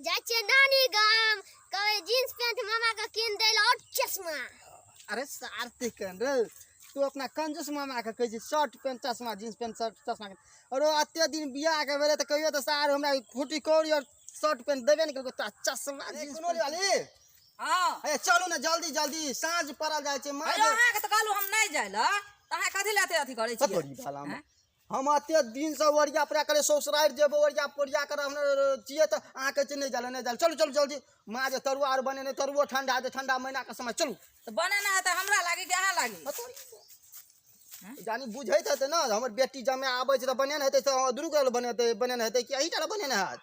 जाचे नानी गाम कहे जींस पैंट मामा का किन देल और चश्मा। अरे सारते कन रे तू अपना कंजूस मामा का कहे शर्ट पैंट चश्मा जींस पैंट शर्ट चश्मा और अत्ते दिन बियाह के बेले त कहियो त सार हमरा फुटी कोड़ी और शर्ट पैंट देबे न करको त चश्मा जींस कुनोली वाली। हां ए चलू ना जल्दी जल्दी साँझ पड़ल जाय छै। अरे अहाँ के त कहलू हम नहीं जाय ल त अहाँ कथि लाते अथि करे छी बड़ी भाला हम अत्ते दिन से वरिया परा करे ससुराल जेबो वरिया पोरिया कर हम चिए त अहाँ के नहीं जाला नहीं जाला। चलू चलू जल्दी मां जे तरुआ और बने ने तरुआ ठंडा दे ठंडा महीना का समय चलू त बने ना है त हमरा लागी कि अहाँ लागी जानी बुझैत हेतै ना हमर बेटी जमे आबै छै त बने न हेतै त दुनू के बनेतै बने न हेतै कि एही टा बने न हाथ।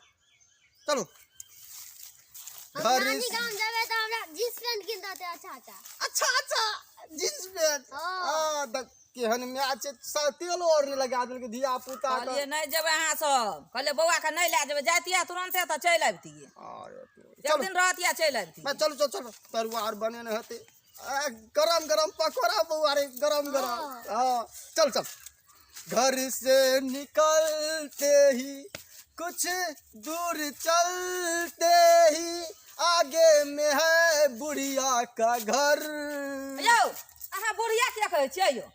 चलू नानी गाम जाबे त हमरा जींस पैंट किन देते अच्छा अच्छा अच्छा जींस पैंट हां केहन मैच तेल और नहीं लगा देल के धिया पुता का कहलिए नहीं जेबे अहाँ सब कहले बौआ के नहीं ले जेबे जातिया तुरंते त चल आबतिए। अरे एक दिन रहतिया चल आबतिए। मैं चलो चलो चलो तरुआ और बने न हेतै गरम गरम पकोड़ा बउआ रे गरम गरम। हां चल चल घर से निकलते ही कुछ दूर चलते ही आगे में है बुढ़िया का घर। यो अहाँ बुढ़िया क्या कहै छियै यो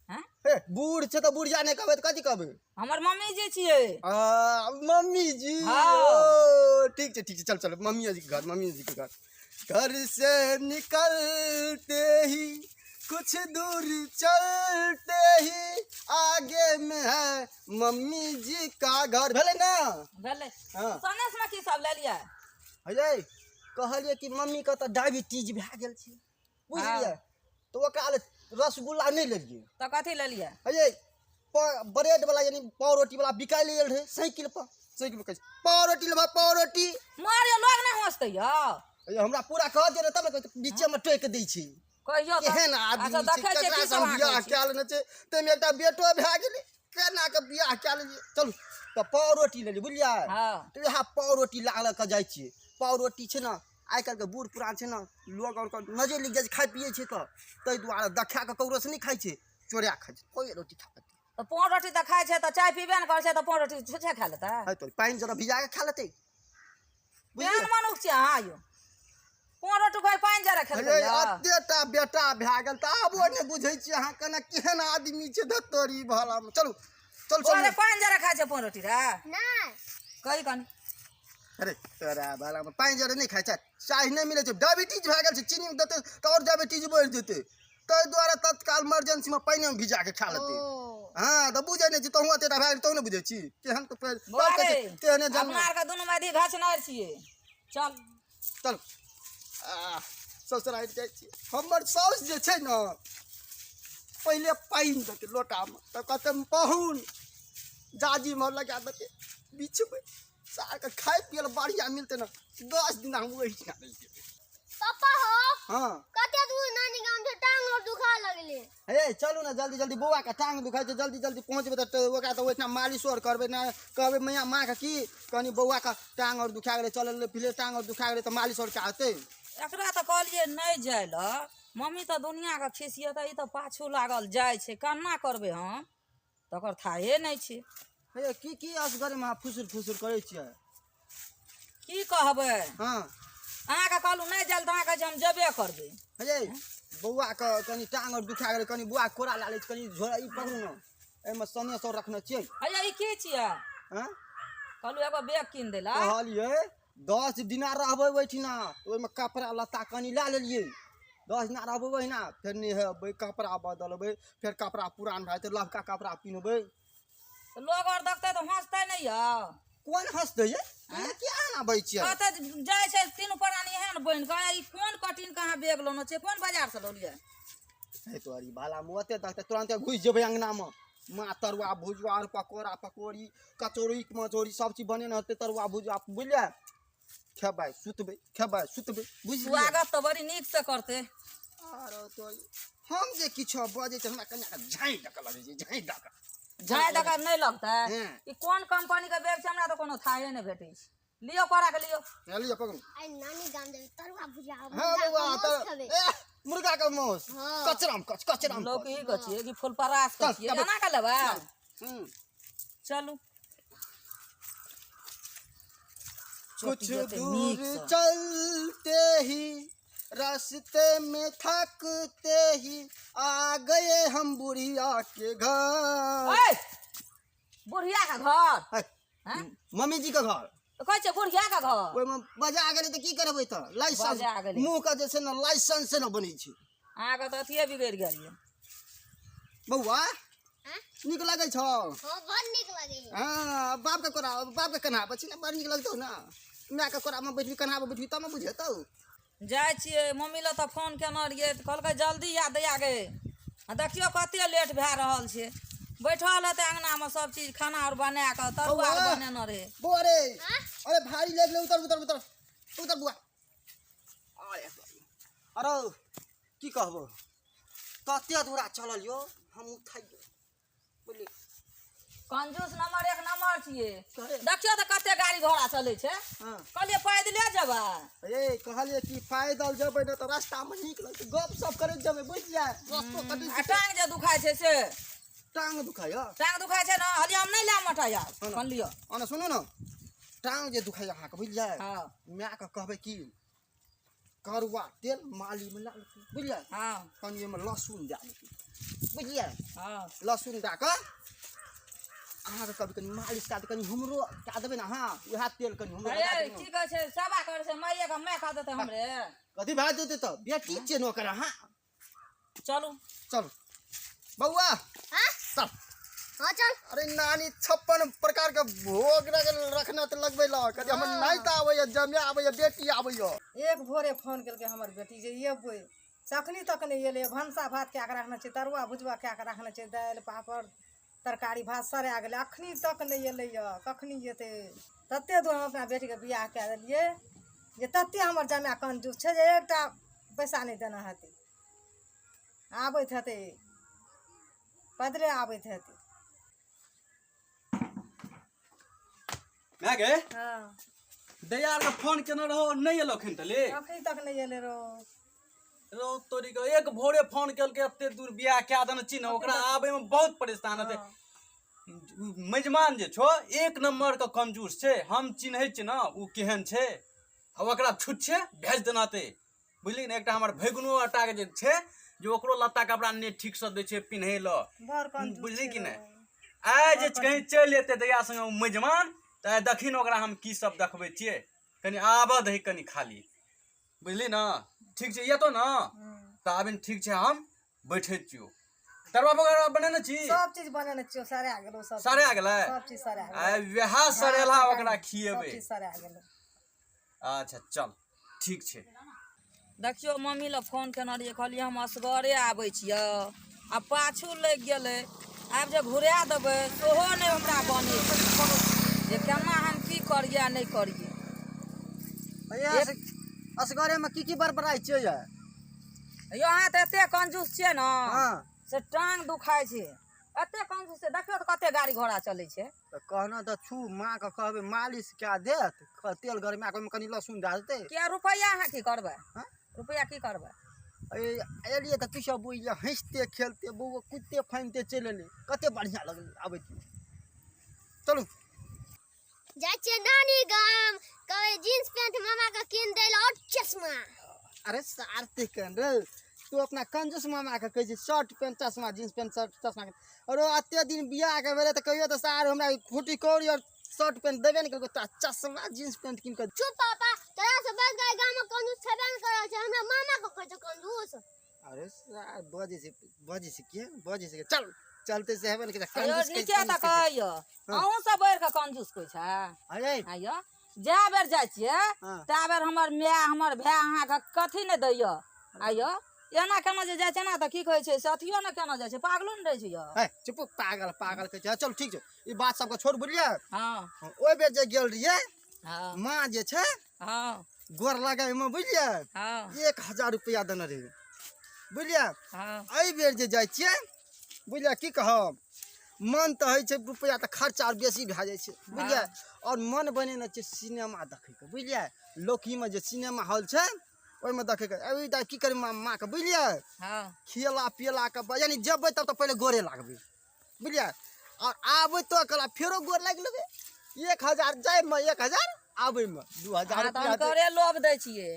हैं बूढ़ छै त बुढ़िया नहीं कहबै त कथि कहबै हमर मम्मी जी छियै। मम्मी जी हाँ। ओ ठीक है चल चल मम्मी जी के घर मम्मी जी के घर से निकलते ही कुछ दूर चलते ही आगे में है मम्मी जी का घर भेले ना भेले। हाँ। सनेस में की सब ले लिया हे कहलिए कि मम्मी का त डायबिटीज भए गेल छै बुझलिए तो ओकरा ले रसगुल्ला नहीं लेलिए त कथि ले लिया हे ब्रेड वाला यानी पाव रोटी वाला बिकाय ले रहे साइकिल पर पाव रोटी लेबा पाव रोटी मारे लोग नहीं हंसते यो हमरा पूरा कह दे तब बीचे में टोक दै छी कहियो केहन आदमी छै केकरा से बियाह कैल न छै तमे एकटा बेटो भए गेलै केना के बियाह कैल चलू त पाव रोटी ले ली बुझलियै। हां तो यहाँ पाव रोटी लाल के जाय छी पाव रोटी छै ना आइ काल के बूढ़ पुरान छै ना लोग और नजर लग जाय खाय पिए छै त तै दुआरे देखा के ककरो से नहीं खाय छै चोरा खाय छै कोई रोटी खा तो पाव रोटी त खाय छै त चाय पीबे न करे छै त पाव रोटी छुछे खा लेता है तो पानी जरा भिजा के खा लेते केहन मनुख छी अहाँ यो पाव रोटी कोई पानी जरा खेलबै अत्तेटा बेटा भए गेल त आबो नहीं बुझै छी अहाँ केना केहन आदमी छै धतोरी भला में। चलू चल चल ओरे पानी जरा खाय छै पाव रोटी रे नहीं कहि कन अरे तोरा भला में पानी जरा नहीं खाय छै चाय नहीं मिले छै डायबिटीज भए गेल छै चीनी में देते त और डायबिटीज बढ़ जेते तै द्वारा तत्काल इमरजेंसी में पानी में भिजा के खा लेते। हां त बुझै नहीं छी तोहू तेटा भए गेल तोहू नहीं बुझै छी केहन त केहने जन्म अपना का दुनु मादी घाचनार छियै चल चल ससुराल जाइ छी हमर साउस जे छै न पहले पाइन देते लोटा में त कहते पहुन जाजी में लगा देते बीच में सार के खाए पियल बढ़िया मिलते न 10 दिन हम वही खा देते। पापा हो हां कते दूर नानी गाम से टांग और दुखा लगले हे चलू ना जल्दी जल्दी बौआ का टांग दुखाई छै जल्दी जल्दी पहुंचबे त ओकरा त ओइठना मालिश और करबे ना कहबे मैया मां का की कनी बौआ का टांग और दुखा गेले चलल फिले टांग और दुखा गेले त मालिश और कहते एकरा त कहलिए नहीं जाय ल मम्मी त दुनिया के खिसिए त ई त पाछू लागल जाय छै केना करबे हम तकर थाहे नहीं छै। हे की असगर में फुसुर फुसुर करे छियै की कहबे हां अहाँ का कहलू नहीं जाय त अहाँ कहे हम जेबे करबे। हे बौआ का कनी टांग और दुखा गेले कनी बुआ कोरा लाले कनी झोरा ई पकड़ू न एमे सने सौ रखने छियै। अरे ई की छियै हां कहलू एगो बैग किन देला कहलिए 10 दिन रहबै ओइठना ओइमे कपड़ा लत्ता कनी ला लेलिए 10 दिन रहबै ओहिना फिर नहीं है कपड़ा बदलबै फिर कपड़ा पुरान भए जेतै लहका कपड़ा पिनबै तो लोग और देखते तो हंसते नहीं है कोन हंसते ये क्या ना बै छियै कहते जाय छै तीन प्राणी एहन बन के ई कोन कटिन कहाँ बैग लोनो छै कोन बाजार से लोलिए हे तोरी भाला मुते तक तुरंत घुस जेबै अंगना में मां तरुआ भुजवा और पकोड़ा पकोड़ी कचौड़ी मचौड़ी सब चीज बने न होते तरुआ भुजवा बुझलिए खेबै सुतबै बुझलिए स्वागत तो बड़ी नीक से करते। अरे तो हम जे किछो बजे त हमरा कन्या झाई डक लगे छै झाई डका नहीं लगता ई कोन कंपनी के बैग छै हमरा तो कोनो थाहे नहीं भेटै छै लियो करा के लियो लियो पकड़ू आई नानी गाम दे तरुआ भुजा हां बउआ त मुर्गा का मांस कचराम लौकी के छिए कि फूल परास के छिए केना के लेबा चलू कुछ चोटी जेतै दूर नीक सँ। चलते ही रास्ते में थकते ही आ गए हम बुढ़िया के घर। ओए बुढ़िया का घर है, हैं मम्मी जी का घर तो कहै छै बुढ़िया का घर ओहिमे बजा गेलै तऽ की करबै तऽ लाइसेंस बजा गेलै। मुँह का जे छै ने लाइसेंस से न बनै छै। अहाँके तऽ अथिए बिगड़ि गेल यऽ। बौआ हाँ? नीक लगै छौ? हाँ बहुत निक लगे है। हाँ बाप के कोरा बाप के कन्हा पर छी ने बड़ नीक लगतौ ना। माय के कोरा में बैठबी कन्हा पर बैठबी तब ने बुझेतौ। जाइ छियै मम्मी लए तऽ फोन केने रहियै तऽ कहलकै जल्दी आ दैया गे आ देखियौ कते लेट भए रहल छै। बैठल हेतै अङ्गनामे सब चीज खाना आओर बना कऽ तरुआ आओर बनेने रहै। बौआ रे हाँ? अरे भारी लेग ले उतर उतर उतर उतर बुआ। अरे की कहबो कते दूरा चलल यो हम उठाइ बुझली। कंजूस नंबर 1 नंबर छियै। करे। देखियौ तऽ कते गाड़ी घोड़ा चलै छै। हाँ कहलियै पैदले जेबै। ए कहलिए कि पैदल जेबै न तऽ रास्ता में नीक लगतै गप सप करैत जेबै बुझ जाय रस्तो कटै आ टांग जे दुखाइ छै से टांग दुखाय टांग दुखाइ छै ने हलियम नहि लै मटाया हाँ। सुन लिअ। अने सुनू न टांग जे दुखाय अहाँके बुझ जाय हाँ माय के कहबै की करुआ तेल माली में ला बुझलियै हाँ कनि ओहिमे लहसुन दए देतै बुझलियै हाँ लहसुन दए कऽ अहाँके कभी कनि मालिश कए कनि हमरो कए देबै ने अहाँ उएह तेल कनि हमरो लगा अरे देबै की ने। कहै छै सेवा करै छै माइए के माय खा देतै हमरे। कथी भए जेतै तऽ बेटी छियै नौकर अहाँ। चलू चल बौआ हाँ? चल। हाँ चल। अरे नानी 56 प्रकार के भोग रखना तऽ लगबै ला कथी हमर नाइत आबैया जमे आबैया बेटी आबैया। एक भोरे फोन केलकै हमर बेटी जे अयबै सखनी तक नहि एलै। भनसा भात कए कऽ रखने छै तरुआ भुजबा कए कऽ रखने छै दालि पापड़ तरकारी भात सड़ा गेलै अखनी तक नहि एलैए कखनी एतै। ततेक दूर हम अपना बेटीके बियाह कए देलियै जे ततेक हमर जमाय कंजूस छै जे एकटा पैसा नहि देना हेतै। आबैत हेतै पैदले आबैत हेतै। मैं गे हाँ दयाल के फोन केने रहो नहीं एलो खन तले अखनी तक नहीं एले रो। रो तोरी के एक भोरे फोन केलके एते दूर बियाह कए देने छी ने ओकरा आबे में बहुत परेशान हेतै। मेजमान जे छो एक नंबर के कंजूस छै हम चिन्है छी ना उ केहन छै अब ओकरा छुच्छे भेज देना ते बुझली ने। एकटा हमर भैगनो अटा के जे छै जे ओकरो लत्ता कपड़ा ने ठीक से दै छै पिन्है ल बड़ कंजूस बुझली कि छै ने। रो। आइ जे कहीं चलि एतै दया संगे उ मेजमान तऽ देखी ने ओकरा हम की सब देखबै छियै कनि आबऽ दही कनि खाली बुझली ना। ठीक छै ये तो ना तऽ आबिन ठीक छै हम बैठे छियो। तरुआ वगैरह बनेने छी सब चीज बनेने छियो सड़ा गेलो सब सड़े गेलै सब चीज सड़ा गेलो। आ वएह सड़ेला ओकरा सब खिएबै। चीज सड़ा गेलो। अच्छा चल ठीक छै। देखियो मम्मी लए फोन केने रहियै कहलियै हम असगरे आबै छियै आ पाछू लागि गेलै। आब जे घुरा देबै सेहो नहि हमरा बनै छै जे केना हम की करियै आ नहि करियै। असगरे में की बड़बड़ाई छियै ये यौ अहाँ तऽ एतेक कंजूस छियै ने हाँ से टांग दुखाइ छै। एतेक कंजूस छै देखियौ तऽ कते गाड़ी घोड़ा चलै छै। तऽ कहना तऽ छू माँ के कहबै मालिश कए देत तेल गरमाए कऽ ओहिमे कनि लहसुन दए देतै। क्या रुपैआ अहाँ की करबै हाँ? रुपैआ की करबै। एलियै तऽ किछो बुझलियै हँसते खेलते बौआ कुत्ते फानिते चलि एलै कते बढ़िआँ लगलै आबैत चलू। जाइ छियै नानी गाम कहबै जींस पैंट मामा का कीन दै ला और चश्मा। अरे सारते कन रे तू अपना कंजूस मामा के कहै छै शर्ट पैंट चश्मा जींस पैंट शर्ट चश्मा अरे एते दिन बियाह के भेलै तऽ कहियो तऽ सार हमरा फूटी कौड़ी और शर्ट पैंट देबे नहीं केलकै तोरा चश्मा जींस पैंट कीन के। चुप पापा तोरा से बड़ गए गाम में कंजूस छेबे न करे छै हमरा मामा को कहै छै कंजूस। अरे सार बजे से के बजे से चल चलते से हेबे नहीं अयो कंजूस नीचे तऽ कहैयो अहूँ सब बढ़ि कऽ कंजूस कोइ छै। अरे आइयो जए बेर जाइ छियै हाँ। तए बेर हमर माय हमर भाय अहाँके कथी नहि दैया। आइयो एना केना जे जाइ छै ने तऽ की कहै छै से अथियो ने केना जाइ छै पागलो ने रहै छै यौ। है चुप पागल पागल कहै छै चल ठीक छै ई बात सबके छोड़ बुझलियै। हाँ ओइ बेर जे गेल रहियै हाँ माँ जे छै हाँ गोर लगाय में बुझलियै हाँ 1000 रुपया देने रही बुझलियै। हाँ एहि बेर जे जाइ छियै बुझलियै की कहब मन तऽ होइ छै रुपया तऽ खर्चा और बेसी भए जाइ छै बुझलियै। और मन बनेने छै सिनेमा देखैके बुझलियै लोकीमे जे सिनेमा हॉल छै ओहिमे देखैके अभी तऽ की करी माँ के बुझलियै हाँ खियला पियला के यानी जेबै तब तऽ पहिले गोरे लागबै बुझलियै और आबै तो कला फेरो गोर लागि लेबै 1000 जाय में 1000 आबे में 2000 हाँ, तो हम रुपया करे लोभ दै छियै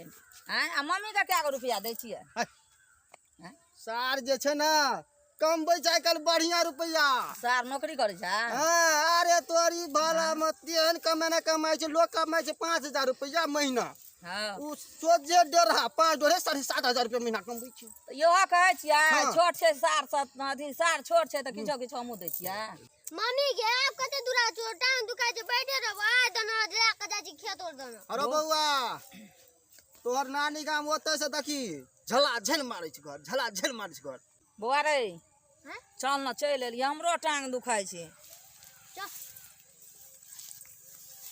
हैं आ मम्मी के क्या रुपया दै छियै सार जे छै ना कमबै छै आइ काल्हि बढ़िया रुपया। सार नौकरी करै छै हाँ, अरे तोरी भाला में तेहन कमाई छै, लोग कमाई छै 5000 रुपया महीना। हाँ उ सोझे 1.5 5 डोरे 7,500 रुपया महीना कमबै छै। तो इहो कहै छियै हाँ। छोट छै सार अथी सार छोट छै तऽ किछो किछो हमहूँ दै छियै मम्मी गे आब कते दूरा छो, टांग दुखाइ छै, बैठे रहब आइ दना ले के जाइ छी खेत और दना। अरे बउआ तोहर नानी गाम ओतै से देखी झला झल मारै छै घर, झला झल मारै छै घर। बौआ रे हैं चल न चलि एलियै हमरो टांग दुखाइ छै चल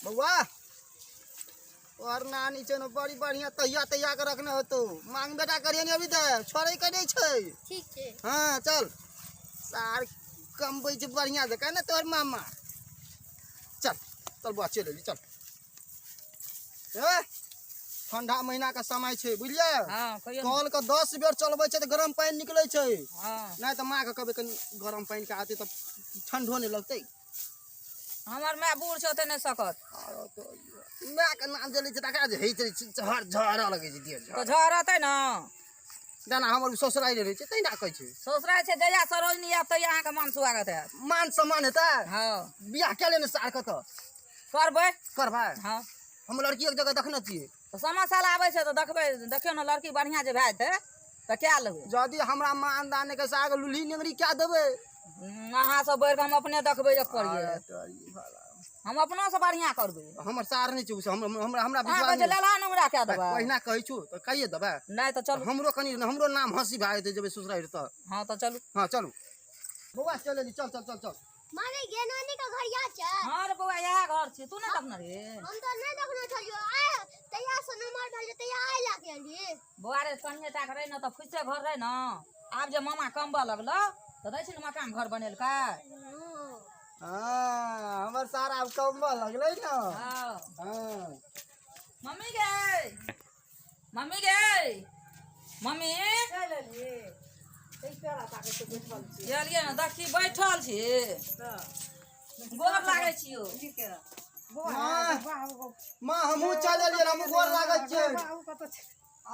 बउआ तोहर नानी छै ने बड़ी बढ़िया तहिया तहिया के रखने होतो, मांग बेटा करिए ने अभी तक छोड़े के नहीं छै। ठीक छै। हाँ चल सार कमबै छै बढ़िया जका ना तोहर मामा। चल चल बउआ चल एली चल। ए ठंडा महीना का समय छै बुझलिए, हाँ कहियो न। कल के 10 बेर चलबै छै तो गरम पानी निकलै छै, हाँ नहीं तो माँ के कहबै कनी गरम पानी के आते तो ठंडो नहीं लगतै। हमर माय बूढ़ छै ओते नहि सकत माँ के नाम जलै छै तकरा जे हे छै झर झर लगे छै देह तो झर। झरतै न जेना हमर ससुराल रहे छै तै ना कहै छै ससुराल छै जहिया सरोजनी आयब तहिया अहाँके मान स्वागत हैत मान सम्मान हेतै। हाँ बियाह केले ने सार कत करबै करबै। हाँ हम लड़की एक जगह देखने छियै, तो समासाल आबै छै तो देखबै देखियौ ने लड़की बढ़िया जे भए जेतै तऽ क्या लेबै यदि हमरा मानदान के साग लुली निंगरी क्या देबै। अहाँ सब बढ़ि कऽ हम अपने देखबै एक करिए अरे तोरी भाला। हम अपनो से बढ़िया करबै हमर सार नहीं छै उ से हमरा हमरा अहाँ विश्वास कहै छै नहीं। लेला नंगरा कए देबै पहिना कहै छु तो कहिए देबै। नहि तऽ चलू हमरो कनी हमरो नाम हंसी भए जेतै जेबै ससुराल त। हाँ तऽ चलू हाँ चलू बौआ चल एली चल चल चल चल। मम्मी गे नानी का घर याद छै? हाँ रे बौआ इएह घर छै तू नहि देखने रे हम तो नहीं देखने छलियो, आइ तैया से नंबर भेल तैया आइ ला के एली। बौआ रे कनिए टा के रहे न तऽ फुसे घर रहे न आब जे मामा कमबऽ लगलो तऽ दै छी ने मकान घर बनेलकै हाँ हमर सारा अब कमबा लगलै न। हाँ हाँ मम्मी गे मम्मी गे मम्मी चल एलियै तै केरा ताकै छै बैठल छी गेलियै ने देखी बैठल छी तऽ गोर लागै छियौ की केरा बौआ माँ। बाबू माँ हमहूँ चल एलियै हम गोर लागै छियै। बाबू कत छै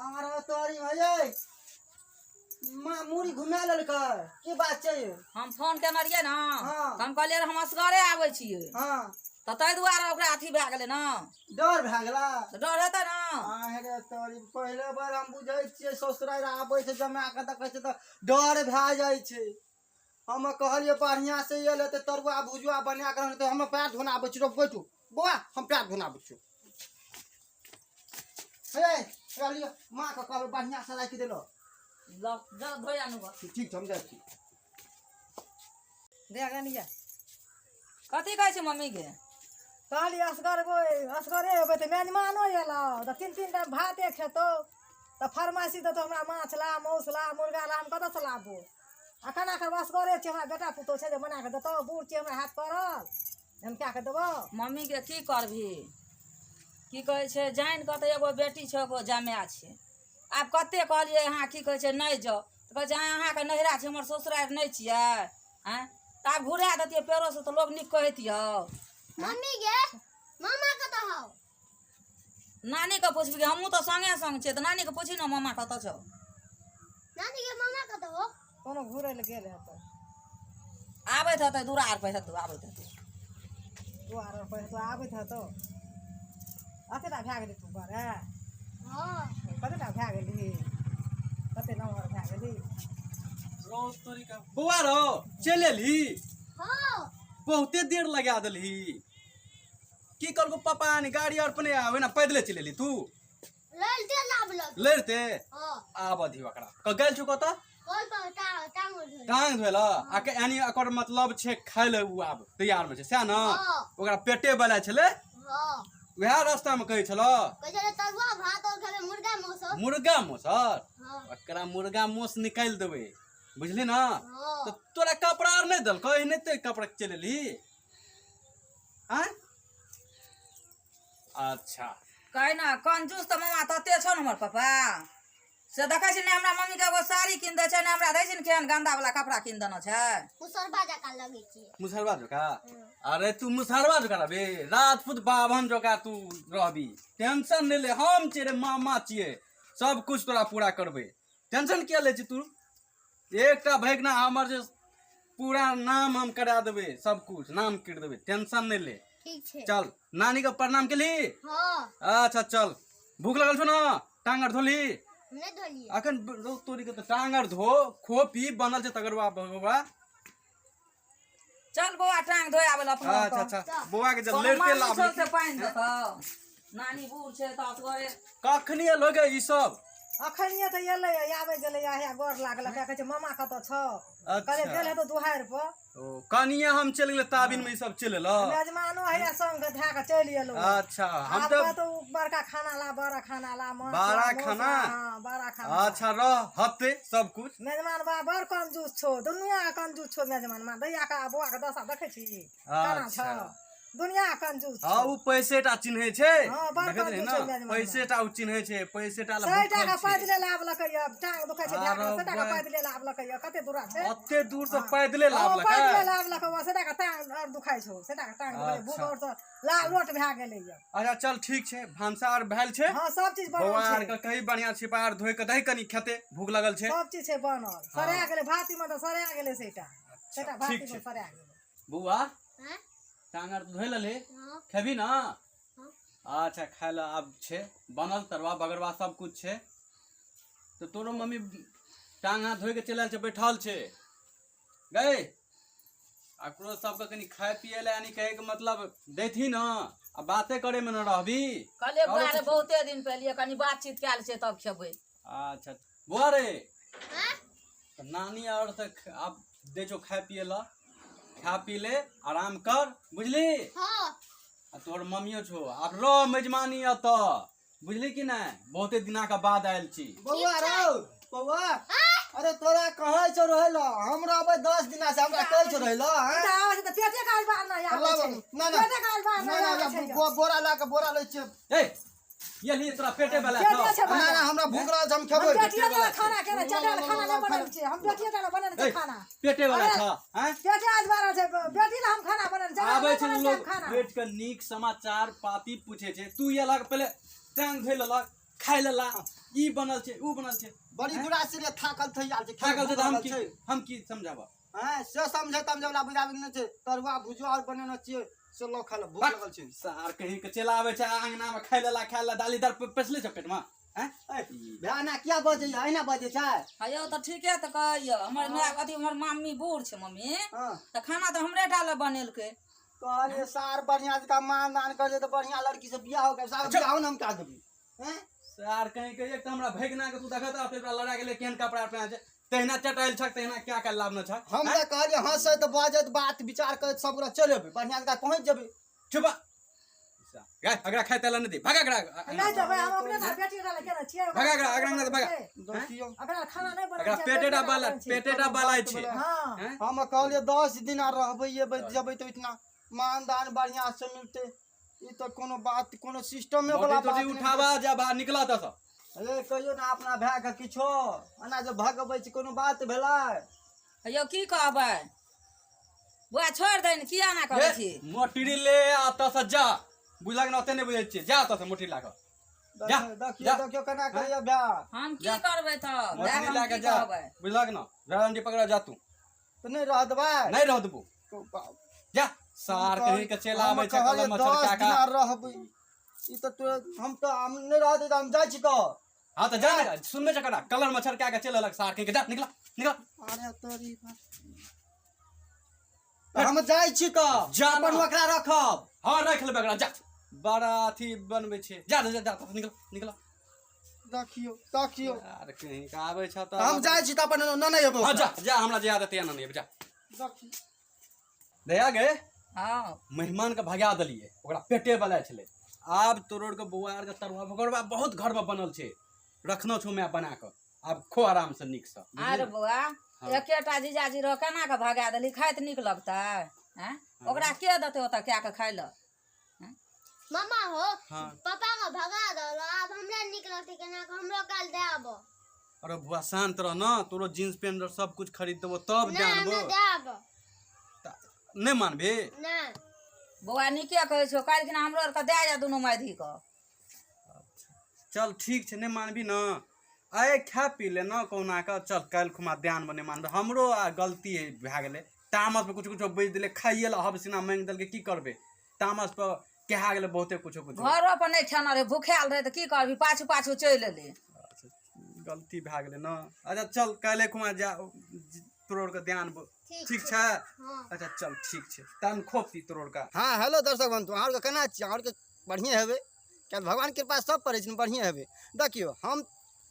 अरे तोरी भैये माँ मुड़ी घुमा लेलकै की बात छै। हम फोन केने रहियै ने हाँ। तऽ हम कहलियै रे हम असगरे आबै छियै हाँ तऽ ताहि दुआरे ओकरा अथी भए गेलै ने डर भए गेला। तऽ डर हेतै ने अरे तोरी पहले बार हम बुझै छियै ससुराल आबै छै जमा के देखै छै तऽ डर भए जाइ छै। हम कहलिए बढ़िया से एले तऽ तरुआ भुजुआ बना के रहने, तो हम पैर धोनाबै छी। रुक बैठू बौआ हम पैर धोनाबै छी। हे कहलिए माँ के कहबै बढ़िया से राखि देलो। जा धोया नु ठीक छै हम जाइ छी। दे गनिया कथी कहै छै मम्मी गे कहली असगरे एबै तऽ मेजमानो एलौ तऽ 3 टाइम भाते खेतौ तऽ फरमाइशी देतौ हमरा माछ ला मौस ला मुर्गा ला हम कतऽसँ लाबू आ केना करब असगरे छै हमरा बेटा पुतहु छै जे बना कऽ देतौ बूढ़ छै हमरा हाथ पड़ल हम कए कऽ देबौ मम्मी के की करबही की कहै छै जानि कऽ तऽ एगो बेटी छै एगो जमाय छै। आब कते कहलियै अहाँ की कहै छै नहि जाउ तऽ कहै छै अहाँके नहिरा छै हमर ससुरारि नहि छियै आँय तऽ आब घुरा देतियै पेड़ो से तऽ लोक नीक कहतियौ मम्मी गे मामा कतऽ हौ? नानी के पुछबी हमहूँ तऽ संगे संग छियै तऽ नानी के पूछी ने मामा कतऽ छौ नानी गे मामा कतऽ हो? कोनो घुरै लए गेल हेतै आबैत हेतै दुरार पर हेतौ आबैत हेतै दुआर पर तो आबैत हेतौ अतेटा भए गेली तू बड़े हाँ कतेटा भए गेली कते नम्हर भए गेली बौआ रो चल एली हाँ बहुते देर लगा देलही की करबो पापा ने गाड़ी और अपने आवे ना पैदले चल एली तू ललते लाबलक लड़ते हाँ आब धी ओकरा क गेल छु कत कोई पर टांग धोई टांग धोला आ के यानी एकर मतलब छै खाय ले उ आब तैयार में छै सएह न हाँ। ओकरा पेटे वाला छले हाँ वएह रास्ता में कहै छलो कहै छै तरुआ भात और खाबे मुर्गा मौस। मुर्गा मोसर हाँ ओकरा मुर्गा मोस निकाल देबै बुझली ना हाँ तो तोरा कपड़ा और नहीं दल कहीं नहीं ते कपड़ा चल एली आय अच्छा कहै ना कंजूस तऽ मामा तते छौ ने हमर पापा से देखै छी ने हमरा मम्मी के एगो साड़ी कीन दै छै ने हमरा दै छै ने केहन गंदा वाला कपड़ा कीन देना छै। मुसरबा जका लगै छियै। मुसरबा जोका अरे तू मुसरबा जोका रहबे राजपूत बाभन जोका तू रहबी। टेंशन नहीं ले हम छियै रे मामा छियै सब कुछ तोरा पूरा करबे। टेंशन किया ले छी तू एकटा भगना हमर जे पूरा नाम हम करा देबे सब कुछ नाम कर देबे टेंशन नहीं ले। ठीक छै। चल नानी के प्रणाम के ली। हाँ अच्छा चल भूख लगल छौ ना टांग आर धोली नहीं धोलिए। अखन तोरी के तो टांग आर धो खो पी बनल छै तगरवा बगवा। चल बौआ टांग धोए आबे ला अपना। अच्छा अच्छा बौआ के जब लेट के लाभ से पानी देता नानी बूढ़ छै त असगरे कखनी एलो गे ई सब अखनिए तऽ एलै आबे गेलै या गोर लागल कहै छै मामा कतऽ छ कहले गेल हेतो दुहारि पर। ओ कनिया हम चल गेले ताबिन में ई सब चल एलो मेजमानो हैया संग धै के चलि एलो। अच्छा हम आब तो तो बड़का खाना ला बड़ा खाना ला माछ बड़ा ला, खाना? हाँ बड़ा खाना। अच्छा रह हफ्ते सब कुछ मेजमान बा बड़ कंजूस छो दुनिया के कंजूस छो मेजमान मा दैया का बुआ के दशा देखै छी केना छ अच्छा। दुनिया के कंजूस छो। हाँ उ पैसे टा चिन्हे छै हाँ, बड़ देखै छै कंजूस ना छै मेजमान। पैसे टा उ चिन्हे छै पैसे टा ला सही टाका भूखल छै। पैदले लाबलकै या टांग दुखै छै अरे ढाका से टाका बा- पैदले लाबलकै या कते दूर छै। अत्ते दूर से पैदले लाभ हाँ, पैदले लगा लाबलकै वा से टाका टांग और दुखाइ छो से टाका टांग दुखाइ अच्छा। भूख और से ला लोट भए गेलै या। अच्छा चल ठीक छै भानसा आर भेल छै हाँ सब चीज बनल बौआ आर छै के कही बढ़िया छिपा आर धोइ के दही कनी खेते भूख लगल छै। सब चीज छै बनल सरिया गेलै भाती में तो सरिया गेलै सेटा सेटा भाती ठीक छै। में सरिया गेलै। बौआ हाँ टांग आर धोइ लेले हाँ खेबी ना अच्छा खाय ला आब छै बनल तरवा बगरवा सब कुछ छै तो तोरो मम्मी टांग हाथ धोइ के चलल छै बैठल छै गए आकरो सबके कनी खाए पिए ला यानी कहे के मतलब देथी ना आ बाते करे में न रहबी। कहले और बुआ रे कुछ- बहुते दिन पहले कनी बातचीत कैल छै तब खेबै। अच्छा बुआ रे हाँ तो नानी और से अब दे जो खाए पिए ला खा पी ले आराम कर बुझली हाँ आ तोहर मम्मियो छो आब रो मेजमानी अत बुझली कि नहीं बहुते दिना के बाद आयल छी। बौआ रौ बौआ अरे तोरा कहै छौ रहलो हम रहबै 10 दिना से हमरा कहै छौ रहलो हैं इधर आवे छै त पेटे काज बार ना आवे अल्लाह छै ना ना पेटे काज बार ना आवे छै ना बोरा ला के बोरा लै छियै ए ये ली तोरा पेटे वाला पेटे छै ना ना हमरा भूख लागल छै हम हम खेबै बेटिया वाला खाना केना चटल खाना नहीं बनल छै हम बेटिया वाला बनल छै खाना पेटे वाला अरे, था हैं पेटे आज बार छै बेटी ला हम खाना बनल छै आबै छै उ लोग खाना बैठ के नीक समाचार पाती पूछे छै तू ये लग पहले टांग धोइ लेलक खाइ लेला ई बनल छै उ बनल छै बड़ी बुरा से रे थाकल થઈ आल छै थाकल छै त हम की समझाबा हैं से समझे तम जबला बुझाबे न छै तरुआ भुजवा और बनेना छियै से लो खा ले भूख लगल छै। सार कहीं के चला आवे छै अंगना में खाइ लेला खाइ लेला दाली दर पेसले छै पेट में हैं भाना किया बजे अहिना बजे छै हयो त ठीके त कहियो हमर माय अथी हमर मम्मी बूढ़ छै मम्मी हां त खाना त हमरे टा ले बनेलकै। कहले सार बढ़िया का मान दान कर दे तो बढ़िया लड़की से बियाह हो गया सार बियाह न हम का देबी हैं सार कहीं के एक त हमरा भगना के तू देखत आ पेपरा लड़ा गेले केहन कपड़ा पहना छै तहिना चटाइल छक तहिना क्या कर लाभ न छ हम त कहलिए हंसे त बाजत बात विचार कर सब पूरा चलेबे बढ़िया का पहुंच जेबे चुप गा अगरा खाइ तला न दे भागा अगरा नहीं देबै हम अपने ना बेटी वाला केना छियै भागा अगरा अगरा न भागा देखियो अगरा खाना नहीं बनल अगरा छै पेटेटा बाला छै हां हैं हम कहलिए 10 दिन आ रहबै ये जबै तो इतना मान दान बढ़िया से मिलते ई तो कोनो बात कोनो सिस्टम में वाला मोटी बात तोटी नहीं। उठावा जा बाहर निकला त अरे कहियो ना अपना भाय के किछो अना जे भगबै छी कोनो बात भेलै हयो की कहबै बुआ छोड़ दे न किया ना करै छी। मोटरी ले आता से जा बुझलक न ओते नहीं बुझै छियै जा आता से मोटरी ला के जा, देखियो जा। देखियो केना कहियो भाय हम की जा। करबै त मोटरी ला के जा बुझलक न रांडी पकड़ा जा तू तो नहीं रह देबै नहीं रह दबू जा सार कहीं के चला आवे छै कलम मछर का का रहबै ई तो हम नहीं रह दे हम जाइ छी तो हां त जा ना सुनबे चकरा कलर मछर का चल लग सार कहीं के जा निकला निकला अरे तोरी हम जाइ छी तो जा अपन ना। ओकरा रखब हां रख लेबे एकरा जा बड़ा अथी बनबै छै जा जा जा निकल निकल देखियो देखियो यार कहीं का आवे छ त हम जाइ छी तो अपन न एबो हां जा जा हमरा जे आदत है ना नहीं जा देखियो दया गे हां मेहमान के भगा दलिए ओकरा पेटे वाला छले आब तोरोड़ के बौआ आर के तरुआ भगरवा बहुत घर में बनल छै रखनो छौ मैं बना के आब खो आराम से नीक से आरे बुआ एकेटा जीजाजी रो केना के भगा देली खाइत नीक लगतै हैं ओकरा के देतै ओतऽ क्या के खाइ ल। मामा हो हाँ। पापा का भगा दो अब हमरा निक लगते केना के हमरो काल दे आबो अरे बुआ शांत रह ना, तोरो जींस पैंट और सब कुछ खरीद देबो तब ना जानबो। ना देब नहीं मानबे? ना बौआ नीके कहै छौ, काल्हि खिना हमरो आरके दए जा दुनू माइधी के। चल ठीक छै, नहीं मानबी ना, आए खा पी ले ना कौना का। चल काल्हि खुमा ध्यान बने मानबे, हमरो गलती भए गेलै। तामस पे कुछ कुछ बेच दिले, खाइए ला हबसिना मांगि देलकै, की करबे। तामस पे कहा गेलै बहुते कुछो कुछो। घरो पर नहीं खाना रहे, भूखाल रहे तो की करबी, पाछू पाछू चलि एले। गलती भए गेलै ना। अच्छा चल काल्हि खुमा जा, तोरोर के ध्यान ठीक छै। अच्छा चल ठीक छै, तन खोपी तोरोर का। हाँ हेलो दर्शक बंधु, अहाँके केना छियै? अहाँके बढ़िए हेबै, क्या भगवान के कृपा सब पड़ै छै, बढ़िए हेबै। देखियो हम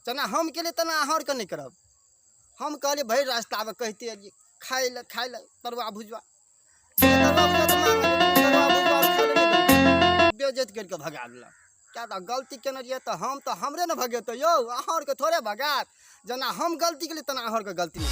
जना हम केलिए तना अहाँके नहीं करब। हम कहलिए भरि रास्ता आबे कहते अलिए खाइ ले तरुआ भुजवा, बेइज्जत करके भगा देलक। क्या तो गलती केने रहिए तो हम तो हमरे ने भगेतै यौ, अहाँ के थोड़े भगात। जना हम गलती केलिए तना अहाँ के गलती नहीं।